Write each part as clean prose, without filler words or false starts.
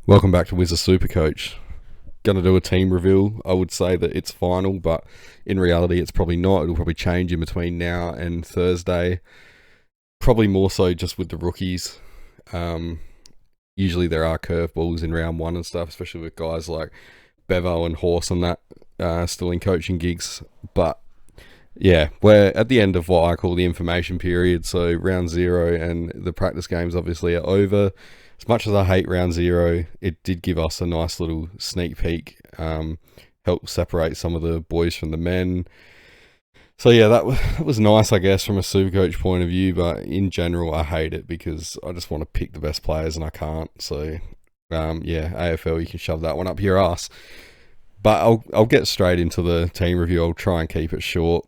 Welcome back to Wizard Supercoach. Going to do a team reveal. I would say that it's final, but in reality, it's probably not. It'll probably change in between now and Thursday. Probably more so just with the rookies. Usually there are curveballs in round one and stuff, especially with guys like Bevo and Horse and that still in coaching gigs. But yeah, we're at the end of what I call the information period. So round zero and the practice games obviously are over. As much as I hate round zero, it did give us a nice little sneak peek. Help separate some of the boys from the men. So yeah, that was nice, I guess, from a Supercoach point of view. But in general, I hate it because I just want to pick the best players and I can't. So yeah, AFL, you can shove that one up your ass. But I'll get straight into the team review. I'll try and keep it short.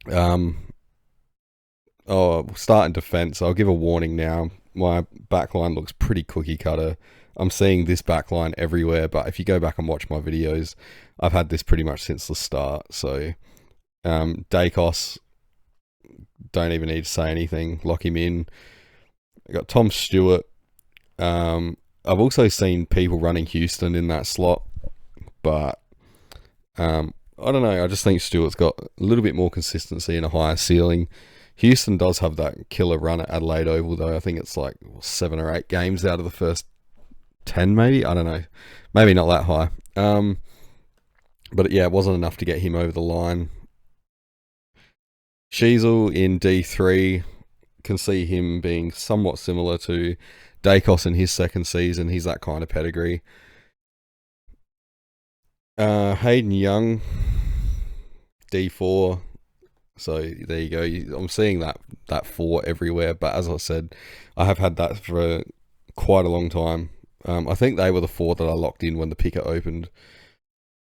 We'll start in defence. I'll give a warning now. My backline looks pretty cookie cutter. I'm seeing this backline everywhere, but if you go back and watch my videos, I've had this pretty much since the start. So, Dacos, don't even need to say anything. Lock him in. I got Tom Stewart. I've also seen people running Houston in that slot, but I don't know. I just think Stewart's got a little bit more consistency and a higher ceiling. Houston does have that killer run at Adelaide Oval, though. I think it's like 7 or 8 games out of the first 10, maybe. I don't know. Maybe not that high. But yeah, it wasn't enough to get him over the line. Sheasel in D3, can see him being somewhat similar to Dacos in his second season. He's that kind of pedigree. Hayden Young, D4. So there you go. I'm seeing that 4 everywhere. But as I said, I have had that for quite a long time. I think they were the 4 that I locked in when the picker opened.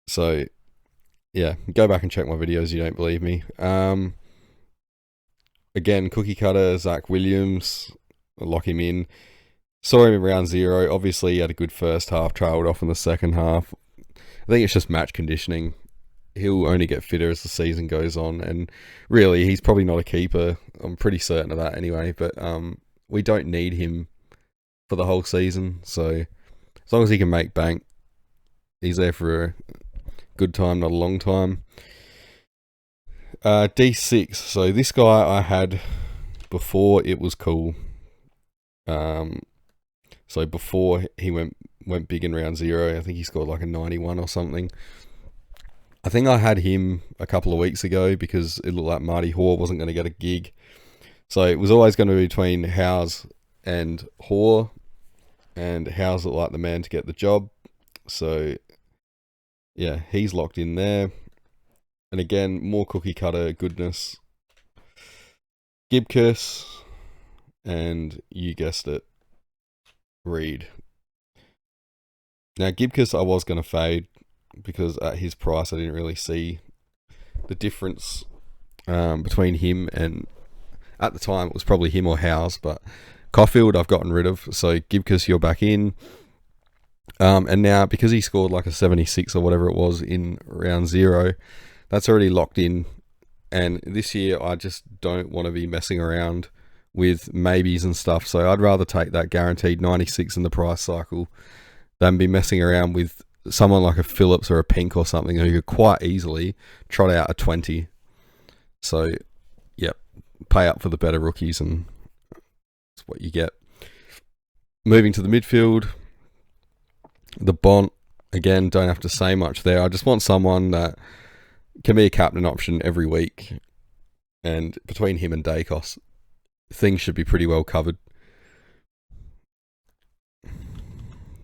So yeah, go back and check my videos. You don't believe me. Again, cookie cutter Zach Williams. Lock him in. Saw him in round 0. Obviously, he had a good first half. Trailed off in the second half. I think it's just match conditioning. He'll only get fitter as the season goes on, and really, he's probably not a keeper. I'm pretty certain of that anyway, but we don't need him for the whole season, so as long as he can make bank, he's there for a good time, not a long time. D6, so this guy I had before it was cool. So before he went big in round 0, I think he scored like a 91 or something. I think I had him a couple of weeks ago because it looked like Marty Hoare wasn't going to get a gig. So it was always going to be between Howes and Hoare. And Howes looked like the man to get the job. So, yeah, he's locked in there. And again, more cookie cutter goodness. Gibcus. And you guessed it, Reed. Now, Gibcus I was going to fade, because at his price I didn't really see the difference between him and, at the time it was probably him or Howes, but Caulfield I've gotten rid of, so Gibcus you're back in. And now because he scored like a 76 or whatever it was in round 0, that's already locked in, and this year I just don't want to be messing around with maybes and stuff, so I'd rather take that guaranteed 96 in the price cycle than be messing around with someone like a Phillips or a Pink or something who could quite easily trot out a 20. So, yep, pay up for the better rookies, and that's what you get. Moving to the midfield, the Bont, again, don't have to say much there. I just want someone that can be a captain option every week, and between him and Dacos, things should be pretty well covered.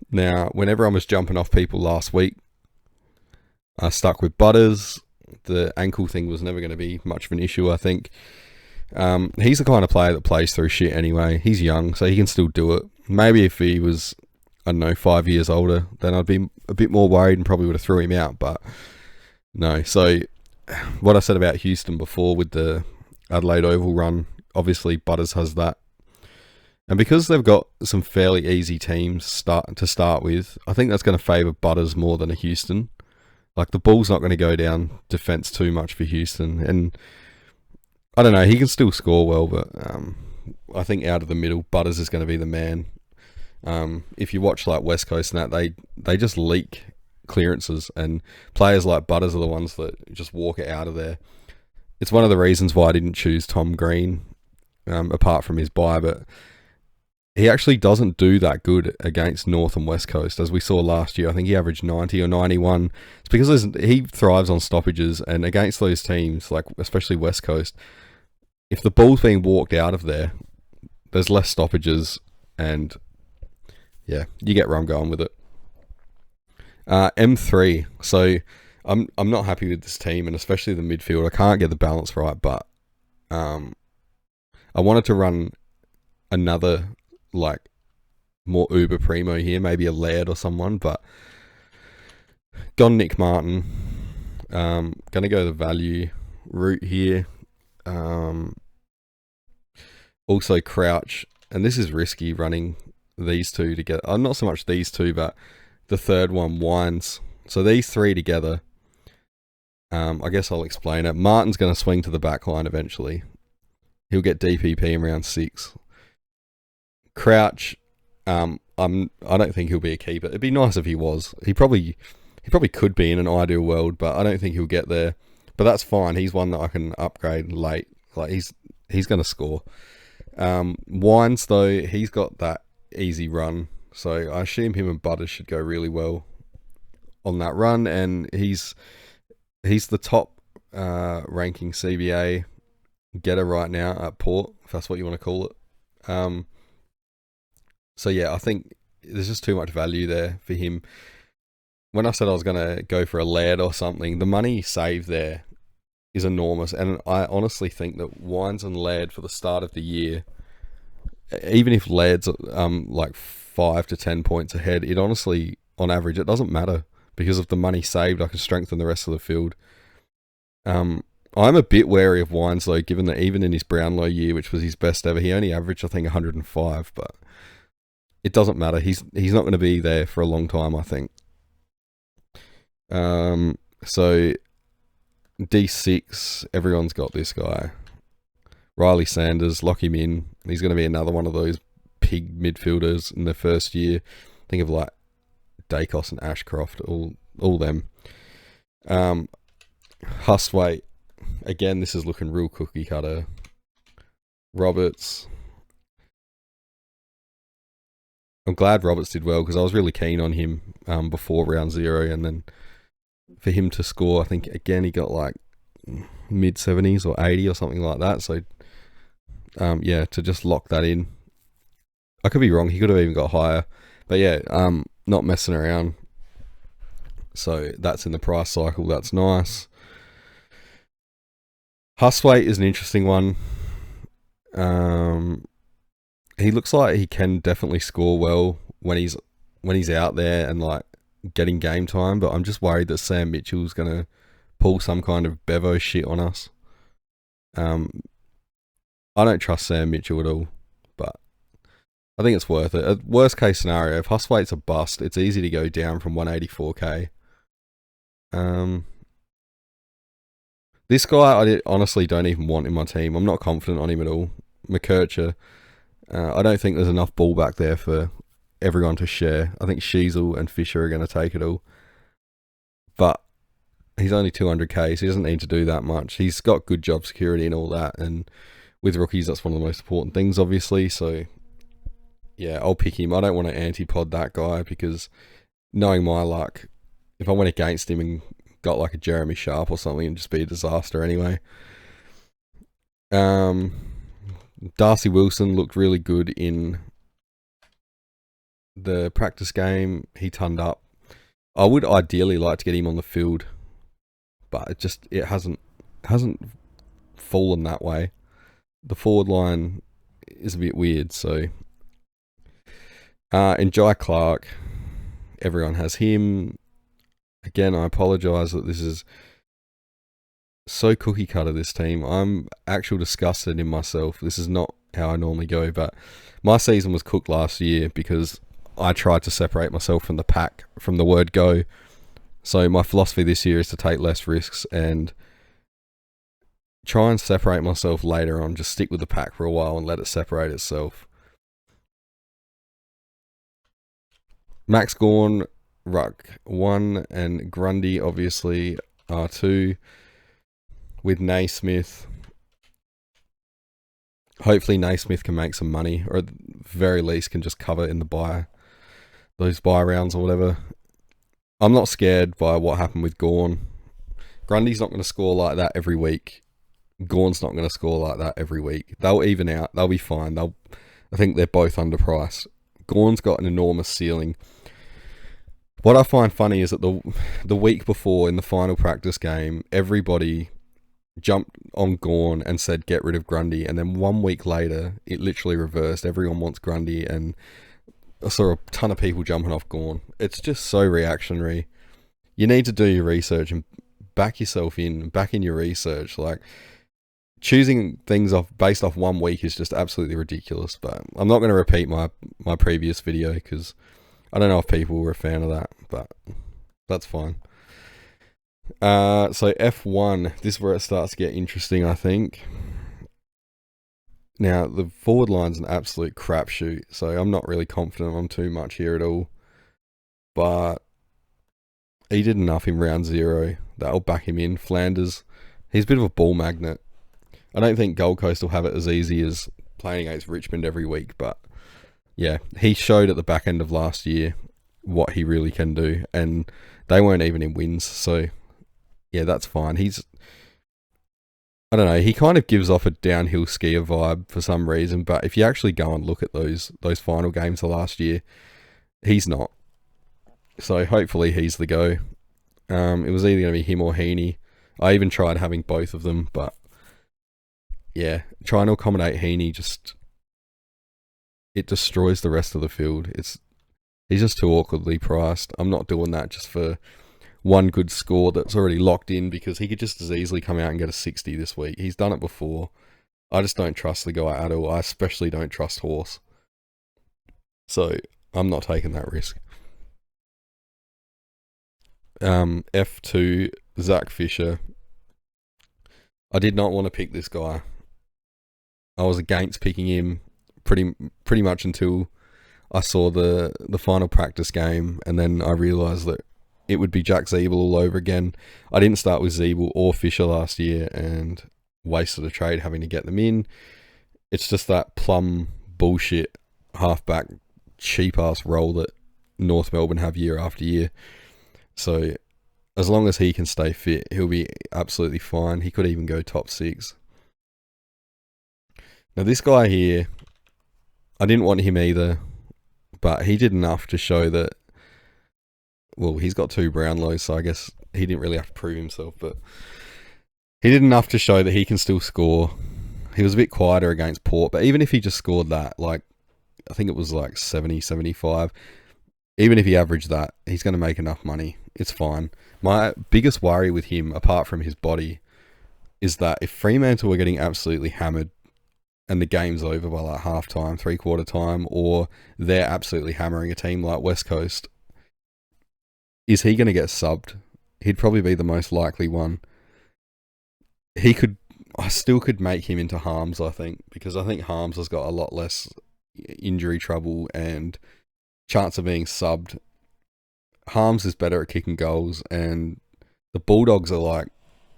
Now, whenever I was jumping off people last week, I stuck with Butters. The ankle thing was never going to be much of an issue, I think. He's the kind of player that plays through shit anyway. He's young, so he can still do it. Maybe if he was, I don't know, 5 years older, then I'd be a bit more worried and probably would have threw him out, but no. So, what I said about Houston before with the Adelaide Oval run, obviously Butters has that. And because they've got some fairly easy teams to start with, I think that's going to favour Butters more than a Houston. Like, the ball's not going to go down defence too much for Houston. And I don't know, he can still score well, but I think out of the middle, Butters is going to be the man. If you watch like West Coast and that, they just leak clearances, and players like Butters are the ones that just walk it out of there. It's one of the reasons why I didn't choose Tom Green, apart from his bye, but he actually doesn't do that good against North and West Coast, as we saw last year. I think he averaged 90 or 91. It's because he thrives on stoppages, and against those teams, like especially West Coast, if the ball's being walked out of there, there's less stoppages, and yeah, you get where I'm going with it. M3. So I'm not happy with this team, and especially the midfield. I can't get the balance right, but I wanted to run another like more uber primo here, maybe a Laird or someone, but gone Nick Martin. Gonna go the value route here. Also Crouch, and this is risky running these two together. Not so much these two, but the third one, Wines. So these three together. I guess I'll explain it. Martin's going to swing to the back line eventually. He'll get DPP in round 6. Crouch, I don't think he'll be a keeper. It'd be nice if he was. He probably could be in an ideal world, but I don't think he'll get there. But that's fine. He's one that I can upgrade late. Like he's going to score. Wines though, he's got that easy run, so I assume him and Butters should go really well on that run, and he's the top ranking CBA getter right now at Port, if that's what you want to call it. So yeah, I think there's just too much value there for him. When I said I was going to go for a Laird or something, the money saved there is enormous, and I honestly think that Wines and Laird for the start of the year, even if Laird's like 5 to 10 points ahead, it honestly, on average, it doesn't matter, because of the money saved, I can strengthen the rest of the field. I'm a bit wary of Wines though, given that even in his Brownlow year, which was his best ever, he only averaged I think 105, but it doesn't matter. He's not going to be there for a long time, I think. So D6, everyone's got this guy. Riley Sanders, lock him in. He's going to be another one of those pig midfielders in the first year. Think of like Dacos and Ashcroft, all them. Hustwaite, again, this is looking real cookie cutter. Roberts. I'm glad Roberts did well, because I was really keen on him before round 0, and then for him to score, I think again he got like mid 70s or 80 or something like that. So yeah, to just lock that in. I could be wrong, he could have even got higher, but yeah, not messing around. So that's in the price cycle, that's nice. Hustwaite is an interesting one. He looks like he can definitely score well when he's out there and like getting game time, but I'm just worried that Sam Mitchell's gonna pull some kind of Bevo shit on us. I don't trust Sam Mitchell at all, but I think it's worth it. A worst case scenario, if Hustwaite's a bust, it's easy to go down from 184k. This guy I honestly don't even want in my team. I'm not confident on him at all. McKercher, I don't think there's enough ball back there for everyone to share. I think Sheasel and Fisher are going to take it all. But he's only 200k, so he doesn't need to do that much. He's got good job security and all that, and with rookies, that's one of the most important things, obviously. So yeah, I'll pick him. I don't want to anti-pod that guy, because knowing my luck, if I went against him and got like a Jeremy Sharp or something, it'd just be a disaster anyway. Darcy Wilson looked really good in the practice game. He turned up. I would ideally like to get him on the field, but it hasn't fallen that way. The forward line is a bit weird, so and Jai Clark, everyone has him. Again, I apologise that this is so cookie cutter, this team. I'm actually disgusted in myself. This is not how I normally go, but my season was cooked last year because I tried to separate myself from the pack from the word go. So my philosophy this year is to take less risks and try and separate myself later on. Just stick with the pack for a while and let it separate itself. Max Gawn, Ruck 1, and Grundy obviously R2, with Naismith. Hopefully Naismith can make some money, or at the very least can just cover in the those buy rounds or whatever. I'm not scared by what happened with Gawn. Grundy's not going to score like that every week. Gawn's not going to score like that every week. They'll even out. They'll be fine. I think they're both underpriced. Gawn's got an enormous ceiling. What I find funny is that the week before in the final practice game, everybody jumped on Gawn and said get rid of Grundy, and then 1 week later it literally reversed. Everyone wants Grundy, and I saw a ton of people jumping off Gawn. It's just so reactionary. You need to do your research and back in your research. Like, choosing things based off 1 week is just absolutely ridiculous. But I'm not going to repeat my previous video because I don't know if people were a fan of that, but that's fine. So F1, this is where it starts to get interesting, I think. Now, the forward line's an absolute crapshoot, so I'm not really confident on too much here at all. But he did enough in round 0. That'll back him in. Flanders, he's a bit of a ball magnet. I don't think Gold Coast will have it as easy as playing against Richmond every week, but yeah, he showed at the back end of last year what he really can do, and they weren't even in wins, so yeah, that's fine. I don't know, he kind of gives off a downhill skier vibe for some reason, but if you actually go and look at those final games of last year, he's not. So hopefully he's the go. It was either going to be him or Heaney. I even tried having both of them, but yeah, trying to accommodate Heaney it destroys the rest of the field. He's just too awkwardly priced. I'm not doing that just for one good score that's already locked in, because he could just as easily come out and get a 60 this week. He's done it before. I just don't trust the guy at all. I especially don't trust Horse. So I'm not taking that risk. F2, Zach Fisher. I did not want to pick this guy. I was against picking him pretty much until I saw the final practice game, and then I realised that it would be Jack Zeeble all over again. I didn't start with Zeeble or Fisher last year and wasted a trade having to get them in. It's just that plum bullshit halfback cheap ass role that North Melbourne have year after year. So as long as he can stay fit, he'll be absolutely fine. He could even go top 6. Now this guy here, I didn't want him either, but he did enough to show that, well, he's got 2 Brownlows, so I guess he didn't really have to prove himself, but he did enough to show that he can still score. He was a bit quieter against Port, but even if he just scored that, like, I think it was like 70, 75, even if he averaged that, he's going to make enough money. It's fine. My biggest worry with him, apart from his body, is that if Fremantle were getting absolutely hammered and the game's over by like half time, 3/4 time, or they're absolutely hammering a team like West Coast, is he going to get subbed? He'd probably be the most likely one. I still could make him into Harms, I think, because I think Harms has got a lot less injury trouble and chance of being subbed. Harms is better at kicking goals, and the Bulldogs are like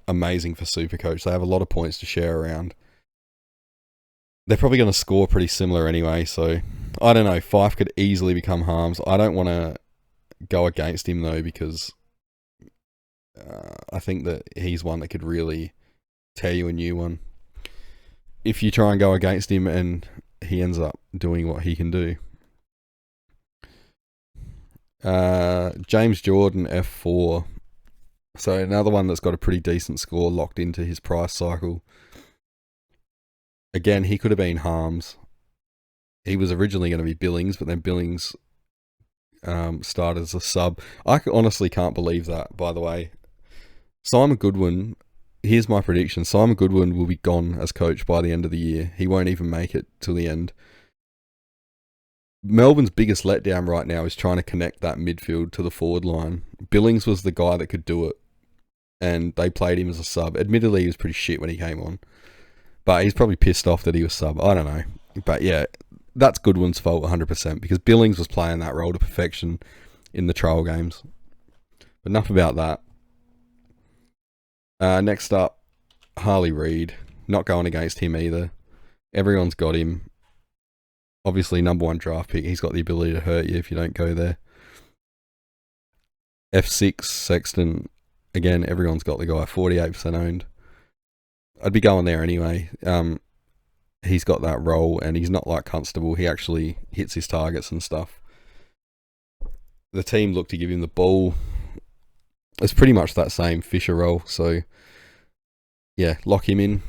amazing for Supercoach. They have a lot of points to share around. They're probably going to score pretty similar anyway, so I don't know. Fife could easily become Harms. I don't want to go against him though, because I think that he's one that could really tear you a new one if you try and go against him and he ends up doing what he can do. James Jordan, F4. So another one that's got a pretty decent score locked into his price cycle. Again, he could have been Harms. He was originally going to be Billings, but then Billings started as a sub. I honestly can't believe that, by the way. Simon Goodwin, here's my prediction. Simon Goodwin will be gone as coach by the end of the year. He won't even make it till the end. Melbourne's biggest letdown right now is trying to connect that midfield to the forward line. Billings was the guy that could do it, and they played him as a sub. Admittedly, he was pretty shit when he came on, but he's probably pissed off that he was sub. I don't know. But yeah, that's Goodwin's fault 100% because Billings was playing that role to perfection in the trial games. But enough about that. Next up, Harley Reid. Not going against him either. Everyone's got him. Obviously, number 1 draft pick. He's got the ability to hurt you if you don't go there. F6, Sexton. Again, everyone's got the guy. 48% owned. I'd be going there anyway. He's got that role, and he's not like Constable. He actually hits his targets and stuff. The team look to give him the ball. It's pretty much that same Fisher role, so yeah, lock him in.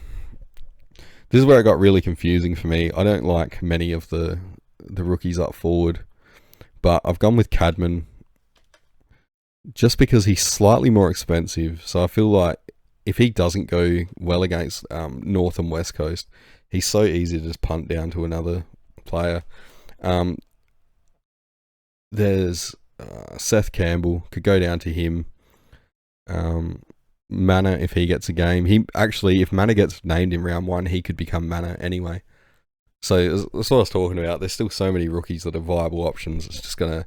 This is where it got really confusing for me. I don't like many of the rookies up forward, but I've gone with Cadman just because he's slightly more expensive. So I feel like if he doesn't go well against North and West Coast, he's so easy to just punt down to another player. There's Seth Campbell, could go down to him. Manor, if he gets a game. If Manor gets named in round 1, he could become Manor anyway. So that's what I was talking about. There's still so many rookies that are viable options. It's just going to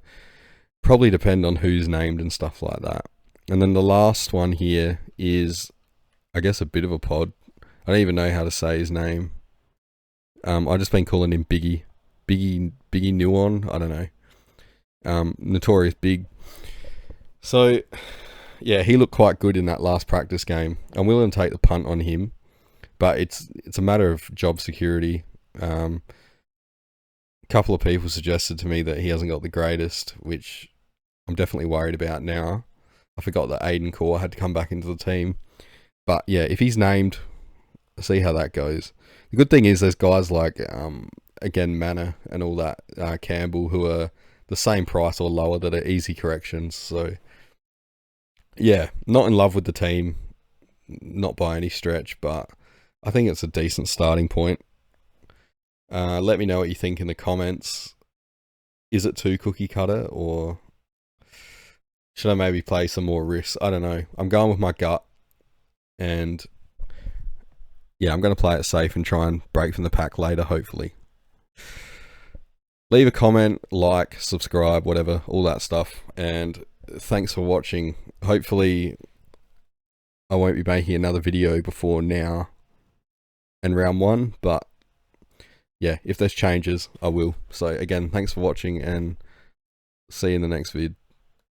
probably depend on who's named and stuff like that. And then the last one here is, I guess, a bit of a pod. I don't even know how to say his name. I've just been calling him Biggie Nuon. I don't know. Notorious Big. So yeah, he looked quite good in that last practice game. I'm willing to take the punt on him, but it's a matter of job security. A couple of people suggested to me that he hasn't got the greatest, which I'm definitely worried about now. I forgot that Aiden Core had to come back into the team. But yeah, if he's named, see how that goes. The good thing is there's guys like, again, Manor and all that, Campbell, who are the same price or lower that are easy corrections. So yeah, not in love with the team, not by any stretch, but I think it's a decent starting point. Let me know what you think in the comments. Is it too cookie cutter, or should I maybe play some more risks? I don't know. I'm going with my gut, and yeah, I'm going to play it safe and try and break from the pack later, hopefully. Leave a comment, like, subscribe, whatever, all that stuff, and thanks for watching. Hopefully I won't be making another video before now and round 1, but yeah, if there's changes, I will. So again, thanks for watching, and see you in the next vid.